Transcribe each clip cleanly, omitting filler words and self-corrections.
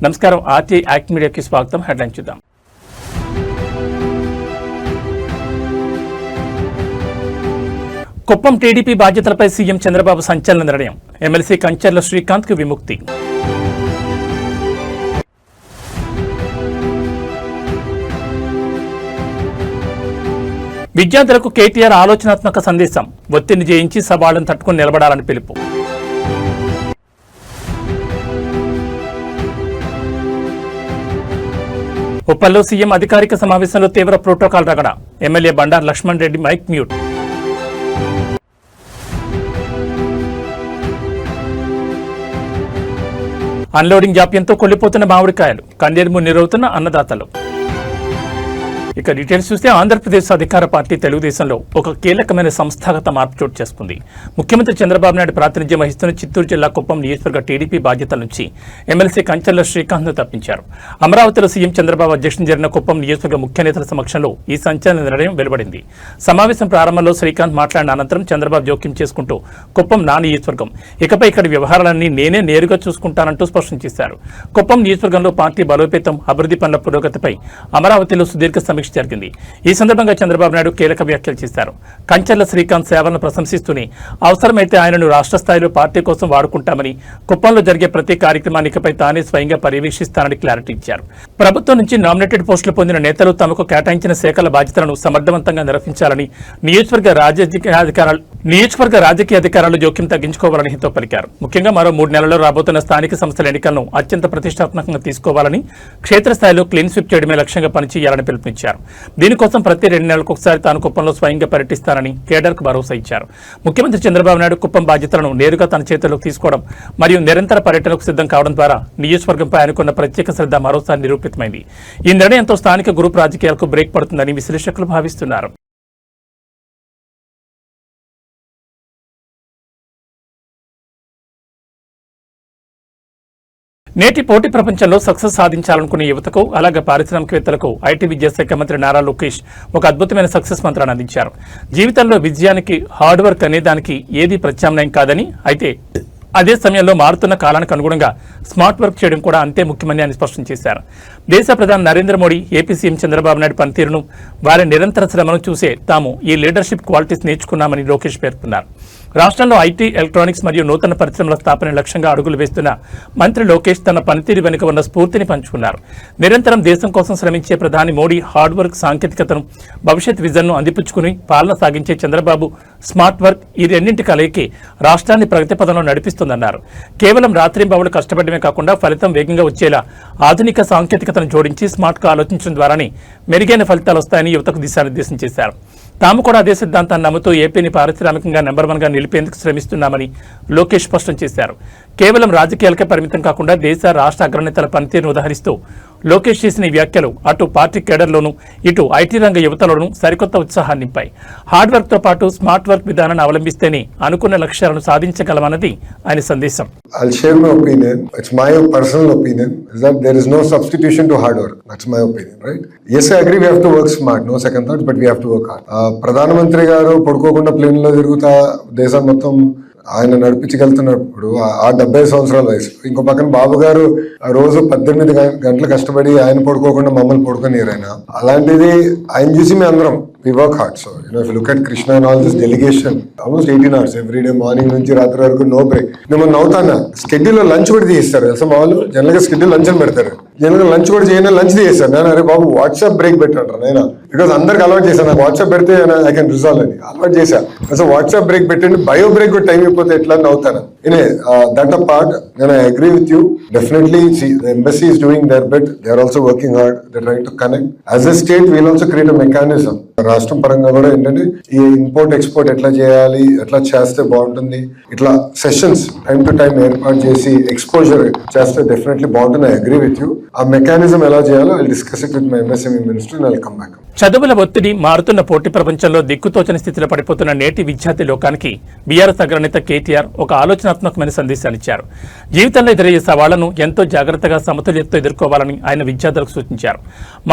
నమస్కారం, RT act మీడియాకి స్వాగతం. హెడ్లైన్ చూద్దాం. కుప్పం టీడీపీ బాధ్యతలపై సీఎం చంద్రబాబు సంచలన నిర్ణయం. ఎమ్మెల్సీ కంచర్ల శ్రీకాంత్కు విముక్తి. విద్యార్థులకు కేటీఆర్ ఆలోచనాత్మక సందేశం. ఒత్తిడిని జయించి సవాళ్లను తట్టుకుని నిలబడాలని పిలుపు. ఉప్పల్లో సీఎం అధికారిక సమావేశంలో తీవ్ర ప్రోటోకాల్ రగడ. MLA Bandaru Lakshman Reddy mike mute. Unloading జాప్యంతో కొల్లిపోతున్న మామిడికాయలు. కన్నీరు నీరవుతున్న అన్నదాతలు. ఇక డీటెయిల్స్ చూస్తే ఆంధ్రప్రదేశ్ అధికార పార్టీ తెలుగుదేశంలో ఒక కీలకమైన సంస్థాగత మార్పు చోటు చేసుకుంది. ముఖ్యమంత్రి చంద్రబాబు నాయుడు ప్రాతినిధ్యం వహిస్తున్న చిత్తూరు జిల్లా కుప్పం నియోజకవర్గ టీడీపీ బాధ్యతల నుంచి ఎమ్మెల్సీ కంచర్ల శ్రీకాంత్ను తప్పించారు. అమరావతిలో సీఎం చంద్రబాబు అధ్యక్షతన జరిగిన కుప్పం నియోజకవర్గ ముఖ్య నేతల సమక్షంలో ఈ సంచలన నిర్ణయం వెలువడింది. సమావేశం ప్రారంభంలో శ్రీకాంత్ మాట్లాడిన అనంతరం చంద్రబాబు జోక్యం చేసుకుంటూ కుప్పం నా నియోజకవర్గం, ఇకపై ఇక్కడి వ్యవహారాలన్నీ నేనే నేరుగా చూసుకుంటానంటూ స్పష్టం చేశారు. కుప్పం నియోజకవర్గంలో పార్టీ బలోపేతం, అభివృద్ధి పనుల పురోగతిపై అమరావతిలో సుదీర్ఘ సమీక్ష జరిగింది. ఈ సందర్భంగా చంద్రబాబు నాయుడు కీలక వ్యాఖ్యలు చేశారు. కంచర్ల శ్రీకాంత్ సేవలను ప్రశంసిస్తూనే అవసరమైతే ఆయనను రాష్ట్ర స్థాయిలో పార్టీ కోసం వాడుకుంటామని, కుప్పంలో జరిగే ప్రతి కార్యక్రమానికిపై తానే స్వయంగా పర్యవేక్షిస్తానని క్లారిటీ ఇచ్చారు. ప్రభుత్వం నుంచి నామినేటెడ్ పోస్టులు పొందిన నేతలు తమకు కేటాయించిన శాఖల బాధ్యతలను సమర్థవంతంగా నిర్వహించాలని, నియోజకవర్గ రాజకీయ అధికారాలు జోక్యం తగ్గించుకోవాలని హితో పలికారు. ముఖ్యంగా మరో 3 నెలల్లో రాబోతున్న స్థానిక సంస్థల ఎన్నికలను అత్యంత ప్రతిష్టాత్మకంగా తీసుకోవాలని, క్షేత్రస్థాయిలో క్లీన్ స్వీప్ చేయడమే లక్ష్యంగా పనిచేయాలని పిలుపునిచ్చారు. దీనికోసం ప్రతి 2 నెలలకు ఒకసారి తాను కుప్పంలో స్వయంగా పర్యటిస్తానని కేడర్కు భరోసా ఇచ్చారు. ముఖ్యమంత్రి చంద్రబాబు నాయుడు కుప్పం బాధ్యతలను నేరుగా తన చేతుల్లోకి తీసుకోవడం మరియు నిరంతర పర్యటనకు సిద్ధం కావడం ద్వారా నియోజకవర్గంపై ఆయనకున్న ప్రత్యేక శ్రద్ధ మరోసారి నిరూపితమైంది. ఈ నిర్ణయంతో స్థానిక గ్రూప్ రాజకీయాలకు బ్రేక్ పడుతుందని విశ్లేషకులు భావిస్తున్నారు. నేటి పోటీ ప్రపంచంలో సక్సెస్ సాధించాలనుకునే యువతకు, అలాగే పారిశ్రామికవేత్తలకు ఐటీ విద్యాశాఖ మంత్రి నారా లోకేష్ ఒక అద్భుతమైన సక్సెస్ మంత్రాన్ని అందించారు. జీవితంలో విజయానికి హార్డ్ వర్క్ అనే దానికి ఏదీ ప్రత్యామ్నాయం కాదని, అయితే అదే సమయంలో మారుతున్న కాలానికి అనుగుణంగా స్మార్ట్ వర్క్ చేయడం కూడా అంతే ముఖ్యమని ఆయన స్పష్టం చేశారు. దేశ ప్రధాని నరేంద్ర మోడీ, ఏపీ సీఎం చంద్రబాబు నాయుడు పనితీరును, వారి నిరంతర శ్రమను చూసే తాము ఈ లీడర్షిప్ క్వాలిటీస్ నేర్చుకున్నామని లోకేష్ పేర్కొన్నారు. రాష్ట్రంలో ఐటీ, ఎలక్ట్రానిక్స్ మరియు నూతన పరిశ్రమల స్థాపన లక్ష్యంగా అడుగులు వేస్తున్న మంత్రి లోకేష్ తన పనితీరు వెనుక ఉన్న స్ఫూర్తిని పంచుకున్నారు. నిరంతరం దేశం కోసం శ్రమించే ప్రధాని మోడీ హార్డ్ వర్క్, సాంకేతికతను, భవిష్యత్ విజన్ను అందిపుచ్చుకుని పాలన సాగించే చంద్రబాబు స్మార్ట్ వర్క్, ఈ రెండింటి కలయికి రాష్ట్రాన్ని ప్రగతి పదంలో నడిపిస్తుందన్నారు. కేవలం రాత్రింబవళ్లు కష్టపడమే కాకుండా ఫలితం వేగంగా వచ్చేలా ఆధునిక సాంకేతికతను జోడించి స్మార్ట్గా ఆలోచించడం ద్వారానే మెరుగైన ఫలితాలు వస్తాయని యువతకు దిశానిర్దేశం చేశారు. తాము కూడా అదే సిద్ధాంతాన్ని నమ్ముతూ ఏపీని పారిశ్రామికంగా నెంబర్ 1గా నిలిపేందుకు శ్రమిస్తున్నామని లోకేష్ స్పష్టం చేశారు. కేవలం రాజకీయాలకే పరిమితం కాకుండా దేశ, రాష్ట్ర అగ్రనేతల పనితీరును ఉదహరిస్తూ లోకేష్ చేసిన ఈ వ్యాఖ్యలు అటు పార్టీ కేడర్లోనూ, ఇటు ఐటీ రంగ యువతలోనూ సరికొత్త ఉత్సాహాన్ని నింపాయి. హార్డ్ వర్క్ తో పాటు స్మార్ట్ వర్క్ విధానాన్ని అవలంబిస్తేనే అనుకున్న లక్ష్యాలను సాధించగలమన్నది ఆయన సందేశం. I'll share my opinion. It's my personal opinion is that there is no substitution to hard work. That's my opinion, right? Yes, I agree we have to work smart, no second thoughts, but we have to work hard. ప్రధానమంత్రి గారు పడుకోకుండా plane లో తిరుగుతా దేశం మొత్తం ఆయన నడిపించగలుగుతున్నప్పుడు ఆ 70 సంవత్సరాల వయసు, ఇంకో పక్కన బాబు గారు రోజు 18 గంటలు కష్టపడి ఆయన పడుకోకుండా మమ్మల్ని పడుకోనియరు ఆయన. అలాంటిది ఆయన చూసి మేము అందరం we work hard. So, if you look at Krishna and all this delegation, almost 18 hours every day, morning నుంచి రాత్రి వరకు నో బ్రేక్. నేను నవ్వుతానా, స్కెడ్యూల్ లో లంచ్ కూడా తీస్తారు తెలుసా. మా వాళ్ళు జనరల్ గా స్కెడ్యూల్ లంచ్ అని పెడతారు, జనరల్ లంచ్ కూడా చేయను, లంచ్ తీసేస్తారు. నేను అరే బాబు వాట్సాప్ బ్రేక్ పెట్టంటారు నేను, బికాస్ అందరికి అలవాటు చేశాను. నాకు వాట్సాప్ పెడితే ఐ కెన్ రిజాల్వ్ అని అలవాటు చేశాను. అసలు వాట్సాప్ బ్రేక్ పెట్టండి, బయో బ్రేక్ కూడా టైం అయిపోతే ఎట్లా నవ్వుతాను. దట్ అ పార్ట్ నేను I agree with you. Definitely the embassy is doing their bit. They are also working hard. They are trying to connect. As a state, we will also create a mechanism. రాష్ట్రం పరంగా కూడా ఏంటంటే ఈ import export ఎట్లా చేయాలి, ఎట్లా చేస్తే బాగుంటుంది, ఇట్లా సెషన్స్ టైం టు టైం ఏర్పాటు చేసి ఎక్స్పోజర్ చేస్తే డెఫినెట్లీ బాగుంటుంది. I agree with you. ఆ మెకానిజం ఎలా చేయాలో I discuss it with my MSME minister and I come back. చదువుల ఒత్తిడి, మారుతున్న పోటీ ప్రపంచంలో దిక్కుతోచని స్థితిలో పడిపోతున్న నేటి విద్యార్థి లోకానికి బీఆర్ఎస్ అగ్రనేత కేటీఆర్ ఒక ఆలోచనాత్మకమైన సందేశాన్నిచ్చారు. జీవితంలో ఎదురయ్యే సవాళ్లను ఎంతో జాగ్రత్తగా సమతుల్యతతో ఎదుర్కోవాలని ఆయన విద్యార్థులకు సూచించారు.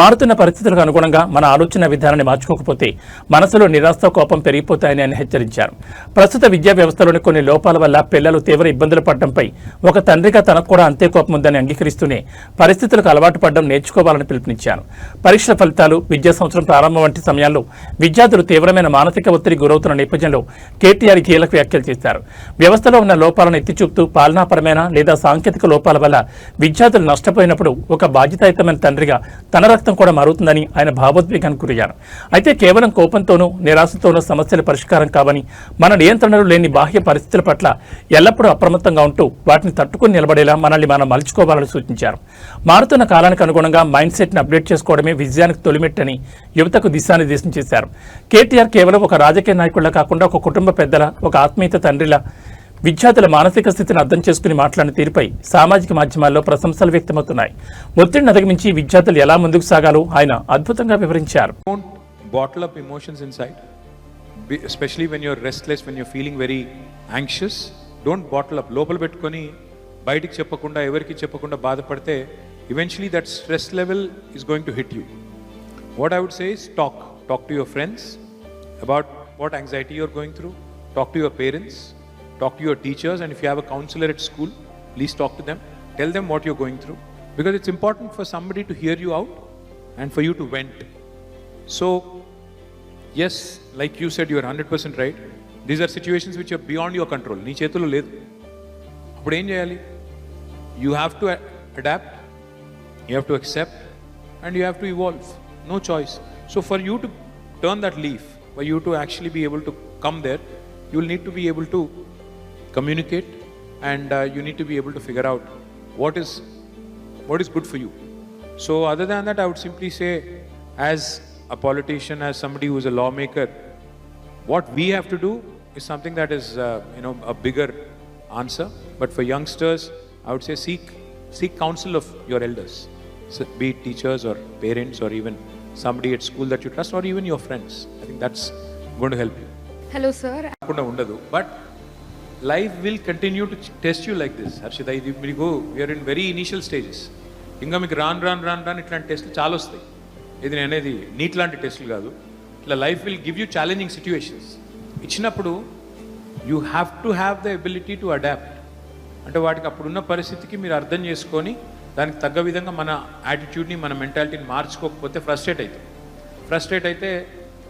మారుతున్న పరిస్థితులకు అనుగుణంగా మన ఆలోచన విధానాన్ని మార్చుకోకపోతే మనసులో నిరాశ, కోపం పెరిగిపోతాయని ఆయన హెచ్చరించారు. ప్రస్తుత విద్యా వ్యవస్థలోని కొన్ని లోపాల వల్ల పిల్లలు తీవ్ర ఇబ్బందులు పడడంపై ఒక తండ్రిగా తనకు కూడా అంతే కోపం ఉందని అంగీకరిస్తూనే పరిస్థితులకు అలవాటు పడడం నేర్చుకోవాలని పిలుపునిచ్చారు. పరీక్షల ఫలితాలు, విద్యా సంవత్సరం ప్రారంభం వంటి సమయాల్లో విద్యార్థులు తీవ్రమైన మానసిక ఒత్తిడి గురవుతున్న నేపథ్యంలో కేటీఆర్ కీలక వ్యాఖ్యలు చేశారు. వ్యవస్థలో ఉన్న లోపాలను ఎత్తిచూపుతూ పాలనాపరమైన లేదా సాంకేతిక లోపాల వల్ల విద్యార్థులు నష్టపోయినప్పుడు ఒక బాధ్యతాయుతమైన తండ్రిగా తన రక్తం కూడా మారుతుందని ఆయన భావోద్వేగానికి గురయ్యారు. అయితే కేవలం కోపంతోనూ నిరాశతోనూ సమస్యల పరిష్కారం కావని, మన నియంత్రణలో లేని బాహ్య పరిస్థితుల పట్ల ఎల్లప్పుడూ అప్రమత్తంగా ఉంటూ వాటిని తట్టుకుని నిలబడేలా మనల్ని మనం మలుచుకోవాలని సూచించారు. మారుతున్న కాలానికి అనుగుణంగా మైండ్ సెట్ని అప్డేట్ చేసుకోవడమే విజయానికి తొలిమెట్టని యువతకు దిశానిర్దేశం చేశారు. కేటీఆర్ కేవలం ఒక రాజకీయ నాయకుడిలా కాకుండా ఒక కుటుంబ పెద్దల, ఒక ఆత్మీయత తండ్రిలా విద్యార్థుల మానసిక స్థితిని అర్థం చేసుకుని మాట్లాడిన తీరుపై సామాజిక మాధ్యమాల్లో ప్రశంసలు వ్యక్తమవుతున్నాయి. ఒత్తిడిని అధిగమించి విద్యార్థులు ఎలా ముందుకు సాగాలో ఆయన అద్భుతంగా వివరించారు. Bottle up emotions inside, especially when you're restless, when you're feeling very anxious. Don't bottle up. లోపల పెట్టుకొని బయటికి చెప్పకుండా, ఎవరికి చెప్పకుండా బాధపడితే eventually that stress level is going to hit you. What I would say is talk to your friends about what anxiety you're going through. Talk to your parents, talk to your teachers, and if you have a counselor at school, please talk to them. Tell them what you're going through, because it's important for somebody to hear you out and for you to vent. So yes, like you said, you're 100% right. These are situations which are beyond your control. నీ చేతుల్లో లేదు. అప్పుడు ఏం చేయాలి? You have to adapt, you have to accept, and you have to evolve. No choice. So for you to turn that leaf, for you to actually be able to come there, you'll need to be able to communicate, and you need to be able to figure out what is good for you. So other than that, I would simply say, as a politician, as somebody who is a lawmaker, what we have to do is something that is a bigger answer. But for youngsters, I would say seek counsel of your elders, so be it teachers or parents or even somebody at school that you trust, or even your friends. I think that's going to help you. Hello sir. But life will continue to test you like this. Harshita, we are in very initial stages. ఇంకా మీకు రాన్ ఇట్లాంటి టెస్ట్లు చాలా వస్తాయి. ఇది నేను అనేది neat లాంటి టెస్టులు కాదు. ఇట్లా life will give you challenging situations. ఇచ్చినప్పుడు you have to have the ability to adapt. అంటే వాటికి అప్పుడున్న పరిస్థితికి మీరు అర్థం చేసుకొని దానికి తగ్గ విధంగా మన యాటిట్యూడ్ని, మన మెంటాలిటీని మార్చుకోకపోతే ఫ్రస్ట్రేట్ అయితే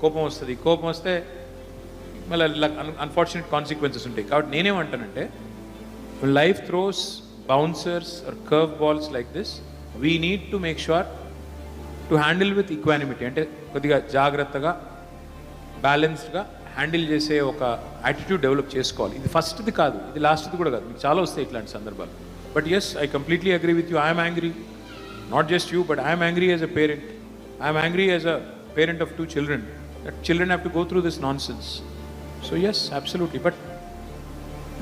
కోపం వస్తుంది. కోపం వస్తే మళ్ళీ అన్ఫార్చునేట్ కాన్సిక్వెన్సెస్ ఉంటాయి. కాబట్టి నేనేమంటానంటే, life throws bouncers or curve balls like this, we need to make sure to handle with equanimity. అంటే కొద్దిగా జాగ్రత్తగా, బ్యాలెన్స్డ్గా హ్యాండిల్ చేసే ఒక యాటిట్యూడ్ డెవలప్ చేసుకోవాలి. ఇది ఫస్ట్ది కాదు, ఇది లాస్ట్ది కూడా కాదు, మీకు చాలా వస్తాయి ఇట్లాంటి సందర్భాలు. But yes, I completely agree with you. I am angry. Not just you, but I am angry as a parent. I am angry as a parent of 2 children. That children have to go through this nonsense. So yes, absolutely. But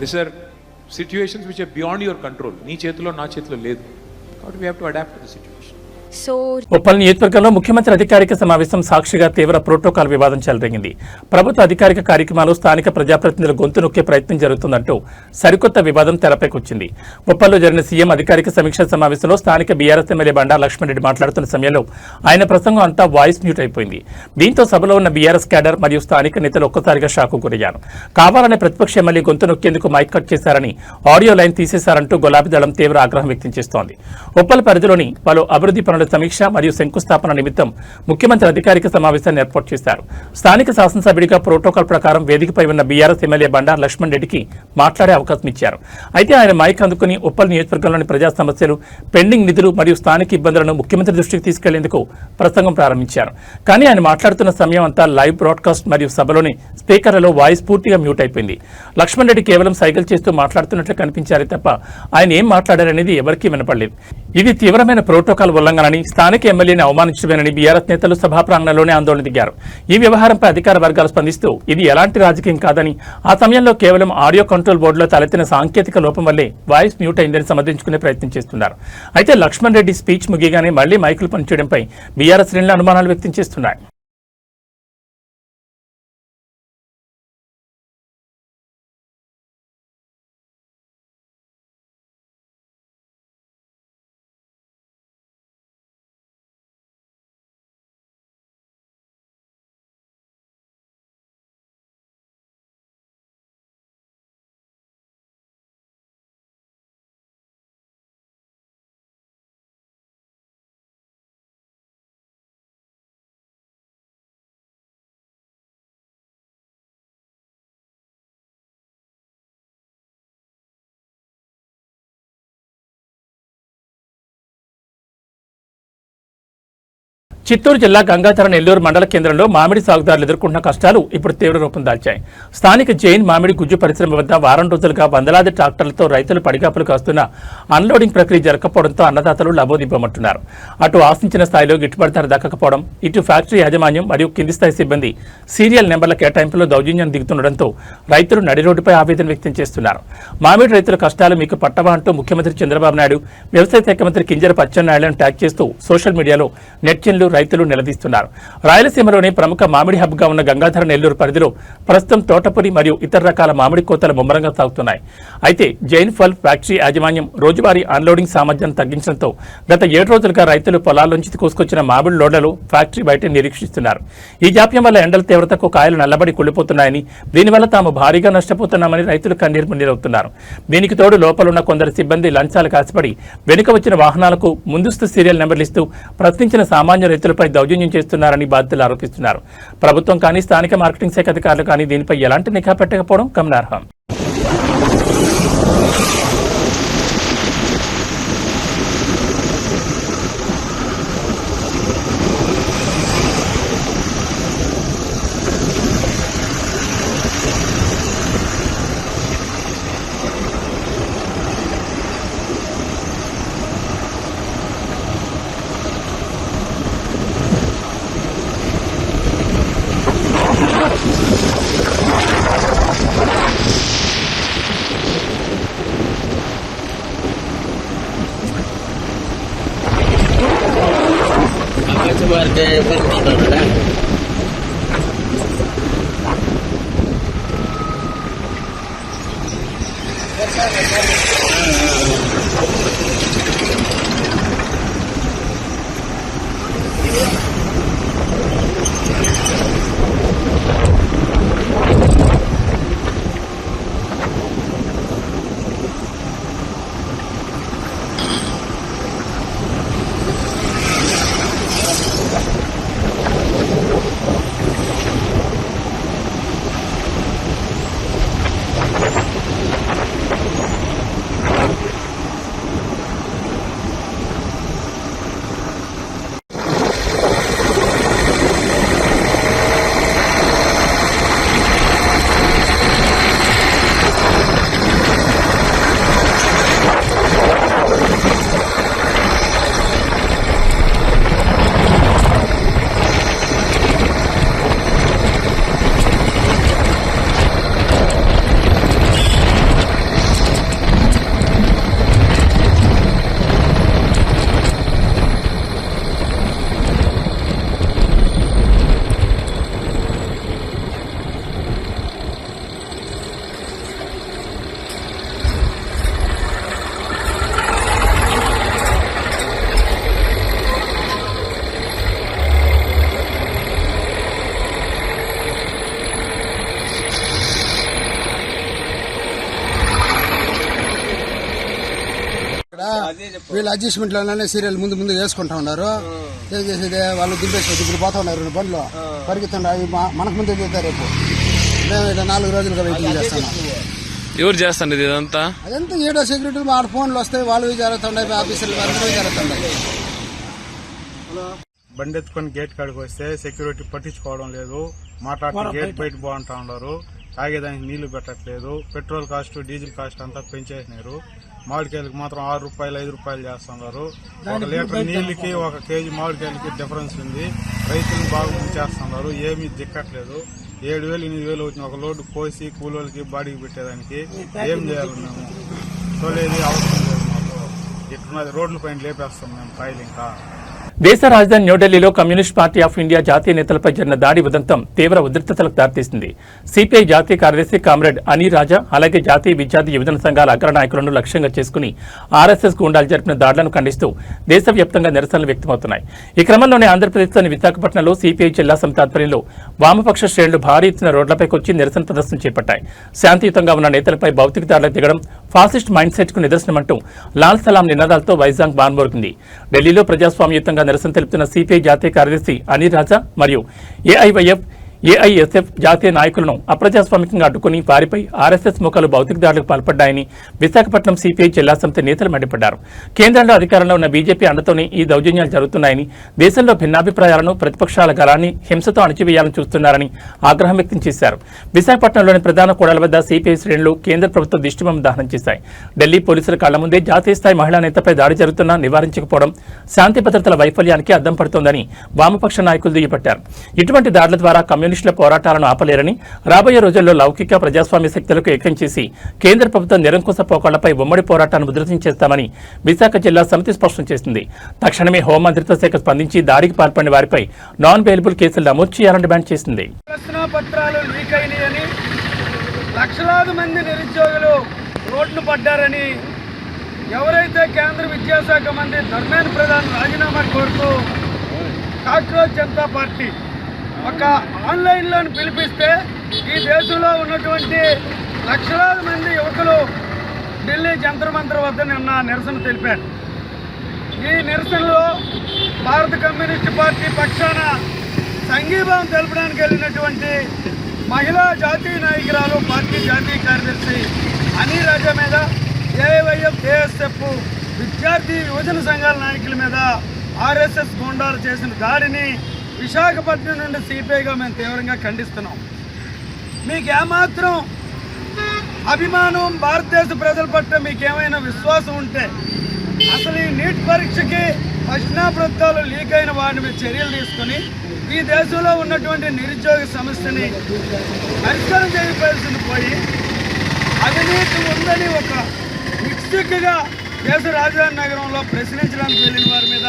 these are situations which are beyond your control. నీ చేతిలో నా చేతిలో లేదు. కాబట్టి we have to adapt to the situation. So Uppal నియోజకవర్గంలో ముఖ్యమంత్రి అధికారిక సమావేశం సాక్షిగా తీవ్ర ప్రోటోకాల్ వివాదం చెలరేగింది. ప్రభుత్వ అధికారిక కార్యక్రమాలు స్థానిక ప్రజాప్రతినిధుల గొంతు నొక్కే ప్రయత్నం జరుగుతుందంటూ సరికొత్త వివాదం తెరపైకొచ్చింది. ఉప్పల్లో జరిగిన సీఎం అధికారిక సమీక్షా సమావేశంలో స్థానిక బీఆర్ఎస్ ఎమ్మెల్యే బండారు లక్ష్మణరెడ్డి మాట్లాడుతున్న సమయంలో ఆయన ప్రసంగం అంతా వాయిస్ మ్యూట్ అయిపోయింది. దీంతో సభలో ఉన్న బీఆర్ఎస్ క్యాడర్ మరియు స్థానిక నేతలు ఒక్కసారిగా షాకు గురయ్యారు. కావాలనే ప్రతిపక్ష ఎమ్మెల్యే గొంతు నొక్కేందుకు మైక్ కట్ చేశారని, ఆడియో లైన్ తీసేశారంటూ గులాబీ దళం తీవ్ర ఆగ్రహం వ్యక్తం చేస్తోంది. ఉప్పల్ పరిధిలోని పలు అభివృద్ధి పనుల సమీక్ష మరియు శంకుస్థాపన నిమిత్తం ముఖ్యమంత్రి అధికారిక సమావేశాన్ని ఏర్పాటు చేశారు. స్థానిక శాసనసభ్యుడిగా ప్రోటోకాల్ ప్రకారం వేదికపై ఉన్న బీఆర్ఎస్ ఎమ్మెల్యే బండారు లక్ష్మణరెడ్డికి మాట్లాడే అవకాశం ఇచ్చారు. అయితే ఆయన మైక్ అందుకుని ఉప్పల్ నియోజకవర్గంలోని ప్రజా సమస్యలు, పెండింగ్ నిధులు మరియు స్థానిక ఇబ్బందులను ముఖ్యమంత్రి దృష్టికి తీసుకెళ్లేందుకు ప్రసంగం ప్రారంభించారు. కానీ ఆయన మాట్లాడుతున్న సమయం అంతా లైవ్ బ్రాడ్కాస్ట్ మరియు సభలోని స్పీకర్లలో వాయిస్ పూర్తిగా మ్యూట్ అయిపోయింది. లక్ష్మణరెడ్డి కేవలం సైకిల్ చేస్తూ మాట్లాడుతున్నట్లు కనిపించారే తప్ప ఆయన ఏం మాట్లాడారనేది ఎవరికీ వినపడలేదు. ఇది తీవ్రమైన ప్రోటోకాల్ ఉల్లంఘన చేస్తున్నారని, స్థానిక ఎమ్మెల్యేని అవమానించడమేనని బీఆర్ఎస్ నేతలు సభా ప్రాంగణంలోనే ఆందోళన దిగారు. ఈ వ్యవహారంపై అధికార వర్గాలు స్పందిస్తూ ఇది ఎలాంటి రాజకీయం కాదని, ఆ సమయంలో కేవలం ఆడియో కంట్రోల్ బోర్డులో తలెత్తిన సాంకేతిక లోపం వల్లే వాయిస్ మ్యూట్ అయిందని సమర్థించుకునే ప్రయత్నం చేస్తున్నారు. అయితే లక్ష్మణ్ రెడ్డి స్పీచ్ ముగియగానే మళ్లీ మైకులు పనిచేయడంపై బీఆర్ఎస్ శ్రేణులు అనుమానాలు వ్యక్తం చేస్తున్నాయి. చిత్తూరు జిల్లా గంగాధర నెల్లూరు మండల కేంద్రంలో మామిడి సాగుదారులు ఎదుర్కొంటున్న కష్టాలు ఇప్పుడు తీవ్ర రూపం దాల్చాయి. స్థానిక జైన్ మామిడి గుజ్జు పరిశ్రమ వద్ద వారం రోజులుగా వందలాది ట్రాక్టర్లతో రైతులు పడిగాపులు కాస్తున్న అన్లోడింగ్ ప్రక్రియ జరగకపోవడంతో అన్నదాతలు లబోదిబ్బమంటున్నారు. అటు ఆశించిన స్థాయిలో గిట్టుబాటు ధర దక్కకపోవడం, ఇటు ఫ్యాక్టరీ యాజమాన్యం మరియు కింది స్థాయి సిబ్బంది సీరియల్ నెంబర్ల కేటాయింపులో దౌర్జన్యం దిగుతుండటంతో రైతులు నడి రోడ్డుపై ఆవేదన వ్యక్తం చేస్తున్నారు. మామిడి రైతుల కష్టాలు మీకు పట్టవా అంటూ ముఖ్యమంత్రి చంద్రబాబు నాయుడు, వ్యవసాయ శాఖ మంత్రి కింజరాపు అచ్చెన్నాయుడులను ట్యాగ్ చేస్తూ సోషల్ మీడియాలో నెటిజన్లు రైతులు నిలదీస్తున్నారు. రాయలసీమలోని ప్రముఖ మామిడి హబ్ గా ఉన్న గంగాధర నెల్లూరు పరిధిలో ప్రస్తుతం తోటపూరి మరియు ఇతర రకాల మామిడి కోతలు ముమ్మరంగా సాగుతున్నాయి. అయితే జైన్ ఫల్ ఫ్యాక్టరీ యాజమాన్యం రోజువారీ అన్లోడింగ్ సామర్థ్యాన్ని తగ్గించడంతో గత 7 రోజులుగా రైతులు పొలాల్లోంచి కోసుకొచ్చిన మామిడి లోడ్లను ఫ్యాక్టరీ బయట నిరీక్షిస్తున్నారు. ఈ జాప్యం వల్ల ఎండల తీవ్రతకు కాయలు నల్లబడి కుళ్ళిపోతున్నాయని, దీనివల్ల తాము భారీగా నష్టపోతున్నామని రైతులు కన్నీరు మున్నీరవుతున్నారు. దీనికి తోడు లోపలున్న కొందరు సిబ్బంది లంచాలకు ఆశపడి వెనుక వచ్చిన వాహనాలకు ముందస్తు సీరియల్ నెంబర్లు ఇస్తూ ప్రశ్నించిన సామాన్య రైతులపై దౌర్జన్యం చేస్తున్నారని బాధితులు ఆరోపిస్తున్నారు. ప్రభుత్వం కానీ స్థానిక మార్కెటింగ్ శాఖ అధికారులు కానీ దీనిపై ఎలాంటి నిఘా పెట్టకపోవడం గమనార్హం. వీళ్ళు అడ్జస్ట్మెంట్ లోనే సీరియల్ ముందు వేసుకుంటా ఉన్నారు. ఏం చేసేది వాళ్ళు దింపేసి ఇప్పుడు పోతా ఉన్నారు 2 బండ్లు పరిగెత్తండి. అవి మనకు ముందే చేస్తారు. రేపు మేము ఇక్కడ 4 రోజులుగా వెయిటింగ్ చేస్తున్నాం. ఎవరు చేస్తాండి ఇదంతా? అదంతా ఏడో సెక్యూరిటీ వాళ్ళ ఫోన్లు వస్తాయి, వాళ్ళు జరుగుతున్నాయి, ఆఫీసర్లు అందరూ జరుగుతున్నాయి. బండి ఎత్తుకొని గేట్ కాడికి వస్తే సెక్యూరిటీ పట్టించుకోవడం లేదు. మాట్లాడుతూ గేట్ బయట బాగుంటా ఉన్నారు. తాగేదానికి నీళ్లు పెట్టట్లేదు. పెట్రోల్ కాస్ట్, డీజిల్ కాస్ట్ అంతా పెంచేసినారు. మామిడికాయలకి మాత్రం 6 రూపాయలు 5 రూపాయలు చేస్తున్నారు. 1 లీటర్ నీళ్ళకి 1 కేజీ మామిడికాయలకి డిఫరెన్స్ ఉంది. రైతులను బాగా ముంచేస్తున్నారు, ఏమీ దిక్కట్లేదు. 7,000 8,000 అవుతుంది ఒక లోడ్ కోసి కూలోళ్ళకి బాడీకి పెట్టేదానికి. ఏం చేయాలి మేము? తోలేది అవసరం లేదు మాకు. ఇట్లున్నది రోడ్ల పైన లేపేస్తాం మేము కాయలు. ఇంకా దేశ రాజధాని న్యూఢిల్లీలో కమ్యూనిస్ట్ పార్టీ ఆఫ్ ఇండియా జాతీయ నేతలపై జరిగిన దాడి ఉదంతం తీవ్ర ఉద్రిక్తతలకు దారితీసింది. సిపిఐ జాతీయ కార్యదర్శి కామ్రేడ్ అనీ రాజా అలాగే జాతీయ విద్యార్థి యువజన సంఘాల అగ్రనాయకులను లక్ష్యంగా చేసుకుని ఆర్ఎస్ఎస్ గూండాలు జరిపిన దాడులను ఖండిస్తూ దేశవ్యాప్తంగా నిరసనలు వ్యక్తమవుతున్నాయి. ఈ క్రమంలోనే ఆంధ్రప్రదేశ్లోని విశాఖపట్నంలో సిపిఐ జిల్లా సమితి ఆధ్వర్యంలో వామపక్ష శ్రేణులు భారీ ఎత్తున రోడ్లపైకి వచ్చి నిరసన ప్రదర్శన చేపట్టాయి. శాంతియుతంగా ఉన్న నేతలపై భౌతిక దాడులకు దిగడం ఫాసిస్ట్ మైండ్ సెట్ కు నిదర్శనమంటూ లాల్ సలాం నినాదాలతో వైజాగ్ బాన్మోగింది. ఢిల్లీలో ప్రజాస్వామ్యయుతంగా నిరసన తెలుపుతున్న సిపిఐ జాతీయ కార్యదర్శి అనీ రాజా మరియు ఏఐఎస్ఎఫ్ జాతీయ నాయకులను అప్రజాస్వామికంగా అడ్డుకుని వారిపై ఆర్ఎస్ఎస్ ముఖాలు భౌతిక దాడులకు పాల్పడ్డాయని విశాఖపట్నం సిపిఐ జిల్లా సమితి నేతలు మండిపడ్డారు. కేంద్రంలో అధికారంలో ఉన్న బీజేపీ అండతోనే ఈ దౌర్జన్యాలు జరుగుతున్నాయని, దేశంలో భిన్నాభిప్రాయాలను ప్రతిపక్షాల గలాన్ని హింసతో అణచివేయాలని చూస్తున్నారని ఆగ్రహం వ్యక్తం చేశారు. విశాఖపట్నంలోని ప్రధాన కూడళ్ల వద్ద సిపిఐ శ్రేణులు కేంద్ర ప్రభుత్వ దిష్టిబొమ్మ దహనం చేశాయి. ఢిల్లీ పోలీసుల కళ్ల ముందే జాతీయ స్థాయి మహిళా నేతపై దాడి జరుగుతున్నా నివారించకపోవడం శాంతి భద్రతల వైఫల్యానికి అద్దం పడుతోందని వామపక్ష నాయకులు దుయ్యబట్టారు. ఇటువంటి దాడుల ద్వారా కమ్యూనిస్టుల పోరాటాలను ఆపలేరని, రాబోయే రోజుల్లో లౌకిక ప్రజాస్వామ్య శక్తులకు ఏకం చేసి కేంద్ర ప్రభుత్వం నిరంకుశ పోకళ్లపై ఉమ్మడి పోరాటాన్ని ఉధృతం చేస్తామని విశాఖ జిల్లా సమితి స్పష్టం చేసింది. తక్షణమే హోంమంత్రిత్వ శాఖ స్పందించి దాడికి పాల్పడిన వారిపై నాన్ బెయిలబుల్ కేసులు నమోదు చేయాలని డిమాండ్ చేసింది. ప్రశ్నాపత్రాలు లీక్ అయినాయని, లక్షలాది మంది నిరుద్యోగులు రోడ్డును పడ్డారని, ఎవరైతే కేంద్ర విద్యాశాఖ మంత్రి ధర్మేంద్ర ప్రధాన్ రాజీనామా కోరుతూ కాక్రోచ్ జనతా పార్టీ ఒక ఆన్లైన్లో పిలిపిస్తే ఈ దేశంలో ఉన్నటువంటి లక్షలాది మంది యువకులు ఢిల్లీ జంతర్ మంతర్ వద్ద నిన్న నిరసన తెలిపారు. ఈ నిరసనలో భారత కమ్యూనిస్టు పార్టీ పక్షాన సంఘీభావం తెలపడానికి వెళ్ళినటువంటి మహిళా జాతీయ నాయకురాలు, పార్టీ జాతీయ కార్యదర్శి అనీ రాజా మీద, ఏఐవైఎఫ్, ఏఎస్ఎఫ్ విద్యార్థి యువజన సంఘాల నాయకుల మీద ఆర్ఎస్ఎస్ గూండాలు చేసిన దాడిని విశాఖపట్నం నుండి సిపిఐగా మేము తీవ్రంగా ఖండిస్తున్నాం. మీకు ఏమాత్రం అభిమానం, భారతదేశ ప్రజల పట్ల మీకేమైనా విశ్వాసం ఉంటే అసలు ఈ నీట్ పరీక్షకి ప్రశ్నాపత్రాలు లీక్ అయిన వాటి మీద చర్యలు తీసుకొని ఈ దేశంలో ఉన్నటువంటి నిరుద్యోగ సమస్యని పరిష్కారం చేయవలసింది పోయి అవినీతి ఉందని ఒక మిక్స్డ్గా దేశ రాజధాని నగరంలో ప్రశ్నించడానికి వెళ్ళిన వారి మీద,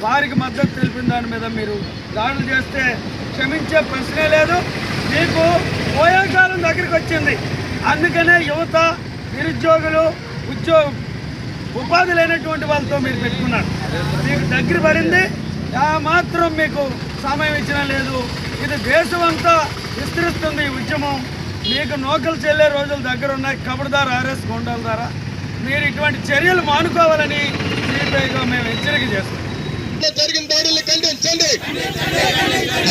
వారికి మద్దతు తెలిపిన దాని మీద మీరు దాడులు చేస్తే క్షమించే ప్రశ్నే లేదు. మీకు పోయే కాలం దగ్గరికి వచ్చింది. అందుకనే యువత, నిరుద్యోగులు, ఉపాధి లేనటువంటి వాళ్ళతో మీరు పెట్టుకున్నారు. మీకు దగ్గర పడింది, మాత్రం మీకు సమయం ఇచ్చినా లేదు. ఇది దేశం అంతా విస్తరిస్తుంది ఈ ఉద్యమం. మీకు నోకలు చెల్లే రోజులు దగ్గర ఉన్నాయి. కబడ్దార్ ఆర్ఎస్ గూండాల ద్వారా మీరు ఇటువంటి చర్యలు మానుకోవాలని సిపిఐగా మేము హెచ్చరిక చేస్తాం. జరిగిన దాడులు ఖండించండి.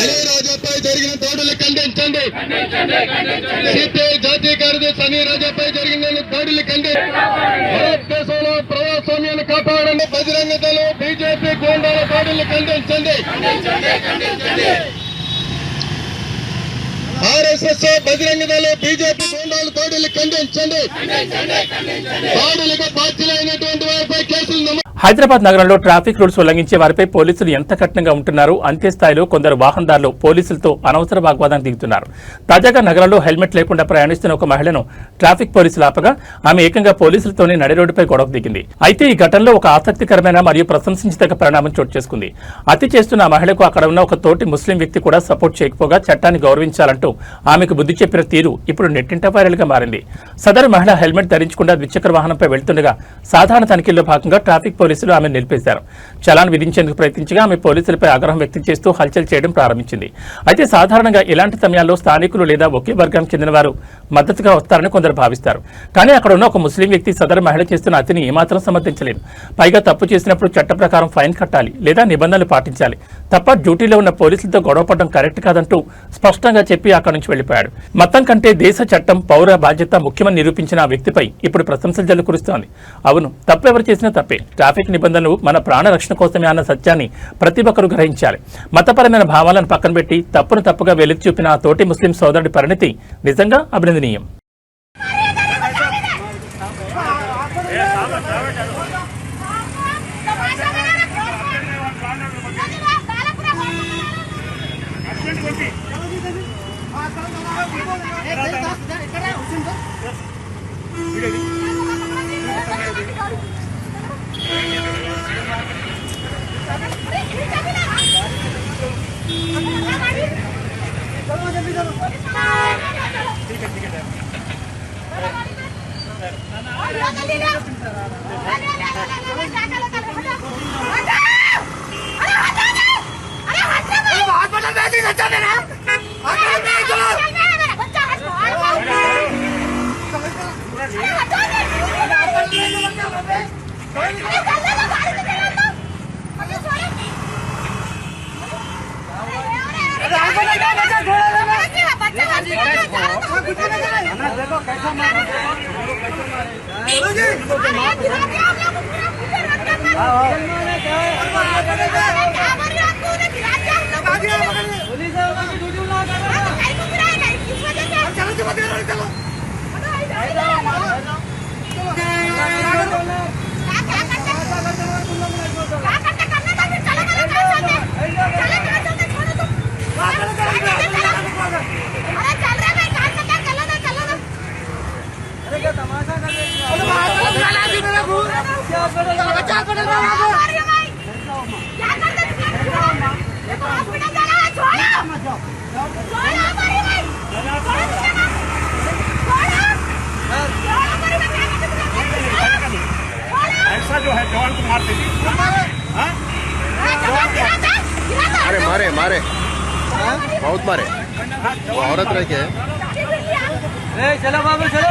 అనీ రాజాపై జరిగిన దాడులు ఖండించండి. సిపిఐ జాతీయ కార్యదర్శి అనీ రాజాపై జరిగిన దాడులు ఖండించండి. భారతదేశంలో ప్రజాస్వామ్యాన్ని కాపాడండి. బజరంగ దళం, బీజేపీ గూండాల దాడులు ఖండించండి. ఆర్ఎస్ఎస్, బజరంగ దళం, బీజేపీ గూండాల దాడులు ఖండించండి. దాడులకు బాధ్యులైనటువంటి వారిపై కేసులు నమోదు. హైదరాబాద్ నగరంలో ట్రాఫిక్ రూల్స్ ఉల్లంఘించే వారిపై పోలీసులు ఎంత కఠినంగా ఉంటున్నారో అంతే స్థాయిలో కొందరు వాహనదారులు పోలీసులతో అనవసర వాగ్వాదానికి దిగుతున్నారు. తాజాగా నగరంలో హెల్మెట్ లేకుండా ప్రయాణిస్తున్న ఒక మహిళను ట్రాఫిక్ పోలీసులు ఆపగా ఆమె ఏకంగా పోలీసులతోనే నడి రోడ్డుపై గొడవకు దిగింది. అయితే ఈ ఘటనలో ఒక ఆసక్తికరమైన మరియు ప్రశంసించదగ్గ పరిణామం చోటు చేసుకుంది. హత్య చేస్తున్న ఆ మహిళకు అక్కడ ఉన్న ఒక తోటి ముస్లిం వ్యక్తి కూడా సపోర్ట్ చేయకపోగా చట్టాన్ని గౌరవించాలంటూ ఆమెకు బుద్ధి చెప్పిన తీరు ఇప్పుడు నెట్టింట వైరల్ గా మారింది. సదరు మహిళ హెల్మెట్ ధరించకుండా ద్విచక్ర వాహనంపై వెళ్తుండగా సాధారణ తనిఖీల్లో భాగంగా ట్రాఫిక్ పోలీసులు ఆమెను నిలిపేశారు. చలాన్ విధించేందుకు ప్రయత్నించగా ఆమె పోలీసులపై ఆగ్రహం వ్యక్తం చేస్తూ హల్చల్ చేయడం ప్రారంభించింది. అయితే సాధారణంగా ఇలాంటి సమయాల్లో స్థానికులు లేదా ఒకే వర్గానికి చెందిన వారు మద్దతుగా వస్తారని కొందరు భావిస్తారు. కానీ అక్కడ ఉన్న ఒక ముస్లిం వ్యక్తి సదరు మహిళ చేస్తున్న అతిని ఏమాత్రం సమర్థించలేదు. పైగా తప్పు చేసినప్పుడు చట్ట ప్రకారం ఫైన్ కట్టాలి లేదా నిబంధనలు పాటించాలి తప్ప డ్యూటీలో ఉన్న పోలీసులతో గొడవపడడం కరెక్ట్ కాదంటూ స్పష్టంగా చెప్పి అక్కడి నుంచి వెళ్లిపోయాడు. మతం కంటే దేశ చట్టం, పౌర బాధ్యత ముఖ్యమని నిరూపించిన ఆ వ్యక్తిపై ఇప్పుడు ప్రశంసలు జల్లు కురుస్తోంది. అవును, తప్పెవరు చేసినా తప్పే. ట్రాఫిక్ నిబంధనలు మన ప్రాణ రక్షణ కోసమే అన్న సత్యాన్ని ప్రతి ఒక్కరూ గ్రహించాలి. మతపరమైన భావాలను పక్కన పెట్టి తప్పును తప్పుగా వెలికి చూపిన ఆ తోటి ముస్లిం సోదరుడి పరిణితి నిజంగా అభినందనీయం. अरे मारे मारे बहुत मारे वो औरत रह के चलो बाबू चलो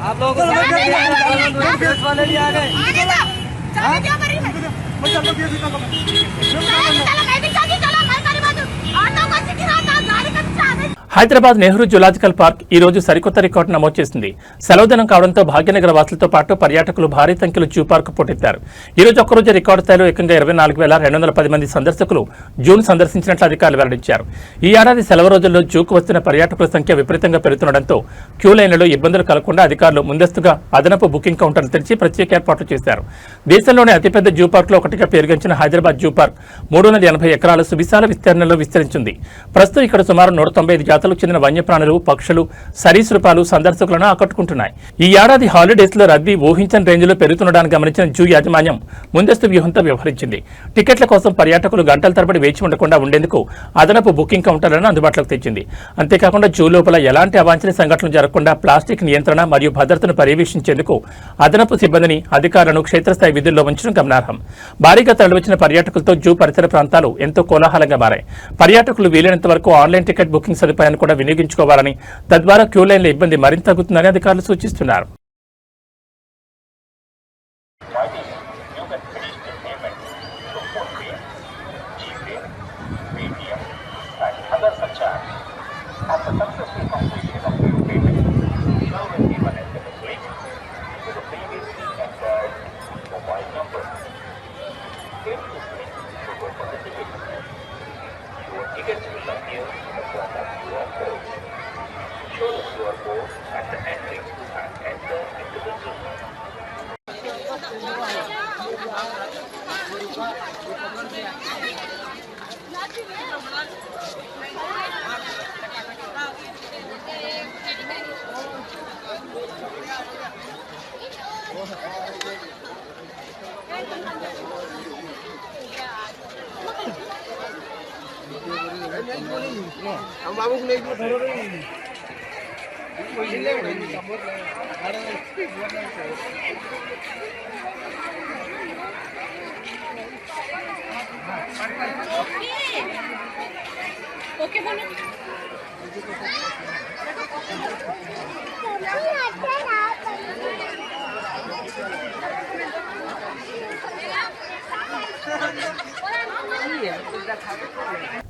आप लोगों को वाले भी आ गए హైదరాబాద్ నెహ్రూ జులాజికల్ పార్క్ ఈ రోజు సరికొత్త రికార్డు నమోదు చేసింది. సెలవుదినం కావడంతో భాగ్యనగర వాసులతో పాటు పర్యాటకులు భారీ సంఖ్యలో జూ పార్క్ పోటెత్తారు. ఈ రోజు ఒక్కరోజు రికార్డు స్థాయిలో ఏకంగా 24,210 మంది సందర్శకులు జూను సందర్శించినట్లు అధికారులు వెల్లడించారు. ఈ ఏడాది సెలవు రోజుల్లో జూకు వస్తున్న పర్యాటకుల సంఖ్య విపరీతంగా పెరుగుతుండటంతో క్యూ లైన్లలో ఇబ్బందులు కలగకుండా అధికారులు ముందస్తుగా అదనపు బుకింగ్ కౌంటర్లు తెరిచి ప్రత్యేక ఏర్పాట్లు చేశారు. దేశంలోనే అతిపెద్ద జూ పార్కులో ఒకటిగా పేరుగాంచిన హైదరాబాద్ జూ పార్క్ 380 ఎకరాల సువిశాల విస్తీర్ణంలో విస్తరించింది. ప్రస్తుతం ఇక్కడ సుమారు 195 జాతులకు చెందిన వన్యప్రాణులు, పక్షులు, సరీసృపాలు సందర్శకులను ఆకట్టుకుంటున్నాయి. ఈ ఏడాది హాలిడేస్ లో రద్దీ ఊహించని రేంజ్లో పెరుగుతుండడానికి గమనించిన జూ యాజమాన్యం ముందస్తు వ్యూహంతో వ్యవహరించింది. టికెట్ల కోసం పర్యాటకులు గంటల తరబడి వేచి ఉండకుండా ఉండేందుకు అదనపు బుకింగ్ కౌంటర్లను అందుబాటులోకి తెచ్చింది. అంతేకాకుండా జూ లోపల ఎలాంటి అవాంఛనీయ సంఘటనలు జరగకుండా ప్లాస్టిక్ నియంత్రణ మరియు భద్రతను పర్యవేక్షించేందుకు అదనపు సిబ్బందిని, అధికారులను క్షేత్రస్థాయి విధుల్లో ఉంచడం గమనార్హం. భారీగా తరలివచ్చిన పర్యాటకులతో జూ పరిసర ప్రాంతాలు ఎంతో కోలాహలంగా మారాయి. పర్యాటకులు వీలైనంత వరకు ఆన్లైన్ టికెట్ బుకింగ్ సదుపాయాన్ని కూడా వినియోగించుకోవాలని, తద్వారా క్యూ లైన్ల ఇబ్బంది మరింత తగ్గుతుందని అధికారులు సూచిస్తున్నారు. ओके बोलो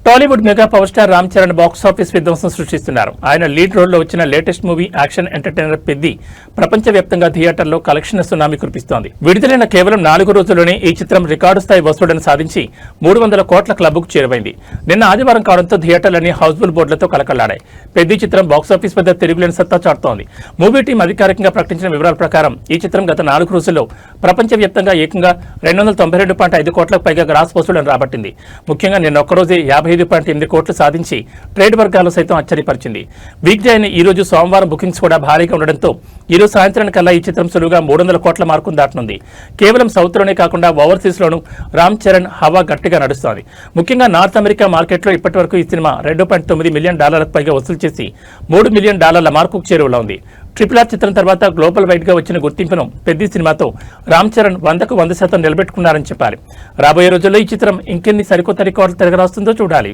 Tollywood mega power star Ram Charan box office విధ్వంసం సృష్టిస్తున్నారు. ఆయన లీడ్ రోల్ లో వచ్చిన latest movie action entertainer Peddi ప్రపంచవ్యాప్తంగా థియేటర్లో కలెక్షన్ల సునామీ కురిపిస్తోంది. విడుదలైన కేవలం 4 రోజుల్లోనే ఈ చిత్రం రికార్డు స్థాయి వసూళ్లను సాధించి 300 కోట్ల క్లబ్కు చేరువైంది. నిన్న ఆదివారం కావడంతో థియేటర్లన్నీ హౌస్ఫుల్ బోర్డులతో కలకల్లాడాయి. పెద్ది చిత్రం బాక్సాఫీస్ వద్ద తిరుగులేని సత్తా చాటుతోంది. మూవీ టీం అధికారికంగా ప్రకటించిన వివరాల ప్రకారం ఈ చిత్రం గత 4 రోజుల్లో ప్రపంచవ్యాప్తంగా ఏకంగా 292.5 కోట్లకు పైగా గ్రాస్ వసూళ్లను రాబట్టింది. ముఖ్యంగా నిన్న ఒక్కరోజే 55.8 కోట్లు సాధించి ట్రేడ్ వర్గాలు సైతం ఆశ్చర్యపరిచింది. వీక్ డే అయిన ఈ రోజు సోమవారం బుకింగ్స్ కూడా భారీగా ఉండడంతో ఈ రోజు సాయంత్రానికల్లా ఈ చిత్రం సులువుగా 300 కోట్ల మార్కును దాటనుంది. కేవలం సౌత్ లోనే కాకుండా ఓవర్సీస్ లోనూ రామ్ చరణ్ హవా గట్టిగా నడుస్తోంది. ముఖ్యంగా నార్త్ అమెరికా మార్కెట్లో ఇప్పటి వరకు ఈ సినిమా $2.9 మిలియన్ పైగా వసూలు చేసి $3 మిలియన్ మార్కుకు చేరువలో ఉంది. RRR చిత్రం తర్వాత గ్లోబల్ వైడ్ గా వచ్చిన గుర్తింపును పెద్ది సినిమాతో రామ్ చరణ్ 100కు 100% నిలబెట్టుకున్నారని చెప్పాలి. రాబోయే రోజుల్లో ఈ చిత్రం ఇంకెన్ని సరికొత్త రికార్డులు తిరగరాస్తుందో చూడాలి.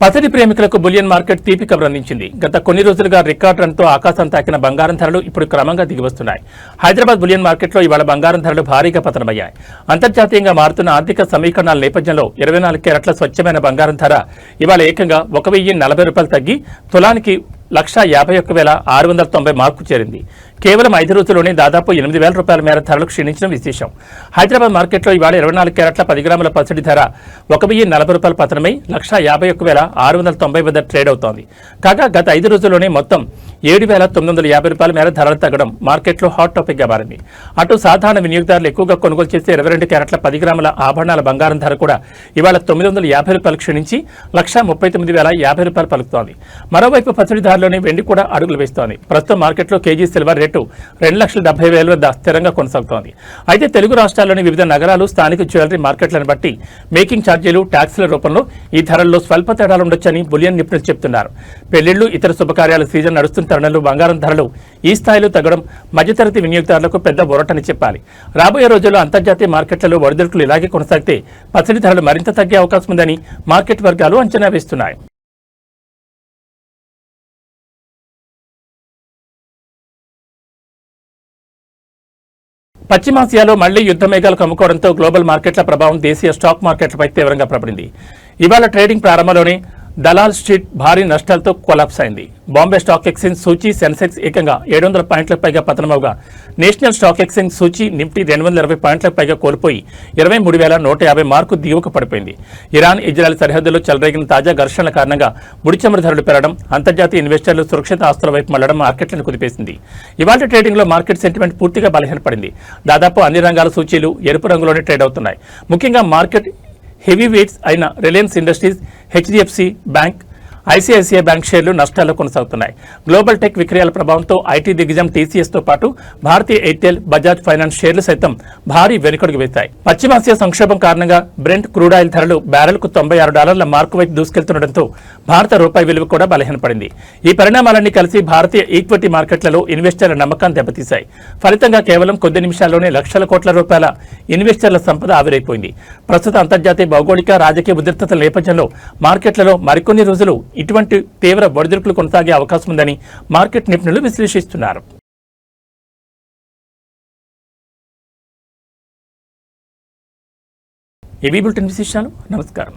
పసిడి ప్రేమికులకు బులియన్ మార్కెట్ తీపి కబురు అందించింది. గత కొన్ని రోజులుగా రికార్డ్ రన్తో ఆకాశం తాకిన బంగారం ధరలు ఇప్పుడు క్రమంగా దిగివస్తున్నాయి. హైదరాబాద్ బులియన్ మార్కెట్లో ఇవాళ బంగారం ధరలు భారీగా పతనమయ్యాయి. అంతర్జాతీయంగా మారుతున్న ఆర్థిక సమీకరణాల నేపథ్యంలో 24 క్యారెట్ల స్వచ్ఛమైన బంగారం ధర ఇవాళ ఏకంగా 1,040 రూపాయలు తగ్గి తులానికి 1,51,690 మార్కు చేరింది. కేవలం 5 రోజుల్లోనే దాదాపు 8,000 రూపాయల మేర ధరలు క్షీణించడం విశేషం. హైదరాబాద్ మార్కెట్లో ఇవాళ 24 క్యారెట్ల 10 గ్రాముల పసిడి ధర 1,040 రూపాయలు పతనమై 1,51,690 వద్ద ట్రేడ్ అవుతోంది. కాగా గత 5 రోజుల్లోనే మొత్తం 7,950 రూపాయల మేర ధరలు తగ్గడం మార్కెట్లో హాట్ టాపిక్ గా మారింది. అటు సాధారణ వినియోగదారులు ఎక్కువగా కొనుగోలు చేసే 22 క్యారెట్ల 10 గ్రాముల ఆభరణాల బంగారం ధర కూడా ఇవాళ 950 రూపాయలు క్షీణించి 1,39,050 రూపాయలు పలుకుతోంది. మరోవైపు పసిడి ధరలోనే వెండి కూడా అడుగులు వేస్తోంది. ప్రస్తుతం మార్కెట్లో కేజీ సిల్వర్ రేటు 2,70,000 వద్ద స్థిరంగా కొనసాగుతోంది. అయితే తెలుగు రాష్ట్రాల్లోని వివిధ నగరాలు స్థానిక జ్యువెలరీ మార్కెట్లను బట్టి మేకింగ్ ఛార్జీలు ట్యాక్సుల రూపంలో ఈ ధరల్లో స్వల్ప తేడాలు ఉండొచ్చని బులియన్ నిపుణులు చెబుతున్నారు. పెళ్లిళ్లు ఇతర శుభకార్యాల సీజన్ నడుస్తున్న తరుణంలో బంగారం ధరలు ఈ స్థాయిలో తగ్గడం మధ్యతరగతి వినియోగదారులకు పెద్ద ఊరటని చెప్పాలి. రాబోయే రోజుల్లో అంతర్జాతీయ మార్కెట్లలో ఒడిదుడుకులు ఇలాగే కొనసాగితే పసిడి ధరలు మరింత తగ్గే అవకాశం ఉందని మార్కెట్ వర్గాలు అంచనా వేస్తున్నాయి. పశ్చిమాసియాలో మళ్లీ యుద్ధ మేఘాలు కమ్ముకోవడంతో గ్లోబల్ మార్కెట్ల ప్రభావం దేశీయ స్టాక్ మార్కెట్లపై తీవ్రంగా పడింది. ఇవాళ ట్రేడింగ్ ప్రారంభంలోనే దలాల్ స్ట్రీట్ భారీ నష్టాలతో కొలాప్స్ అయింది. బాంబే స్టాక్ ఎక్స్చేంజ్ సూచీ సెన్సెక్స్ ఏకంగా 700 పాయింట్లకు పైగా పతనమవగా నేషనల్ స్టాక్ ఎక్స్చేంజ్ సూచీ నిఫ్టీ 220 పాయింట్లకు పైగా కోల్పోయి 23,150 మార్కు దిగువకు పడిపోయింది. ఇరాన్ ఇజ్రాయెల్ సరిహద్దుల్లో చెలరేగిన తాజా ఘర్షణల కారణంగా ముడిచమురు ధరలు పెరగడం, అంతర్జాతీయ ఇన్వెస్టర్లు సురక్షిత ఆస్తుల వైపు మళ్లడం మార్కెట్లను కుదిపేసింది. ఇవాళ ట్రేడింగ్లో మార్కెట్ సెంటిమెంట్ పూర్తిగా బలహీనపడింది. దాదాపు అన్ని రంగాల సూచీలు ఎరుపు రంగులోనే ట్రేడ్ అవుతున్నాయి. ముఖ్యంగా మార్కెట్ హెవీ వెయిట్స్ అయిన Reliance industries, HDFC bank, ICICI bank షేర్లు నష్టాల్లో కొనసాగుతున్నాయి. గ్లోబల్ టెక్ విక్రయాల ప్రభావంతో ఐటీ దిగ్గజం టీసీఎస్తో పాటు భారతీయ ఎయిర్టెల్, బజాజ్ ఫైనాన్స్ షేర్లు సైతం భారీ వెనుకడుగు వేశాయి. పశ్చిమాసియా సంక్షోభం కారణంగా బ్రెంట్ క్రూడ్ ఆయిల్ ధరలు బ్యారెల్కు $96 మార్కు వైపు దూసుకెళ్తుండటంతో భారత రూపాయి విలువ కూడా బలహీనపడింది. ఈ పరిణామాలన్నీ కలిసి భారతీయ ఈక్విటీ మార్కెట్లలో ఇన్వెస్టర్ల నమ్మకాన్ని దెబ్బతీశాయి. ఫలితంగా కేవలం కొద్ది నిమిషాల్లోనే లక్షల కోట్ల రూపాయల ఇన్వెస్టర్ల సంపద ఆవిరైపోయింది. ప్రస్తుత అంతర్జాతీయ భౌగోళిక రాజకీయ ఉద్రిక్తతల నేపథ్యంలో మార్కెట్లలో మరికొన్ని రోజులు ఇటువంటి తీవ్ర ఒడిదుడుకులు కొనసాగే అవకాశం ఉందని మార్కెట్ నిపుణులు విశ్లేషిస్తున్నారు. ఏబీ బులెటిన్ విశేషాలు. నమస్కారం.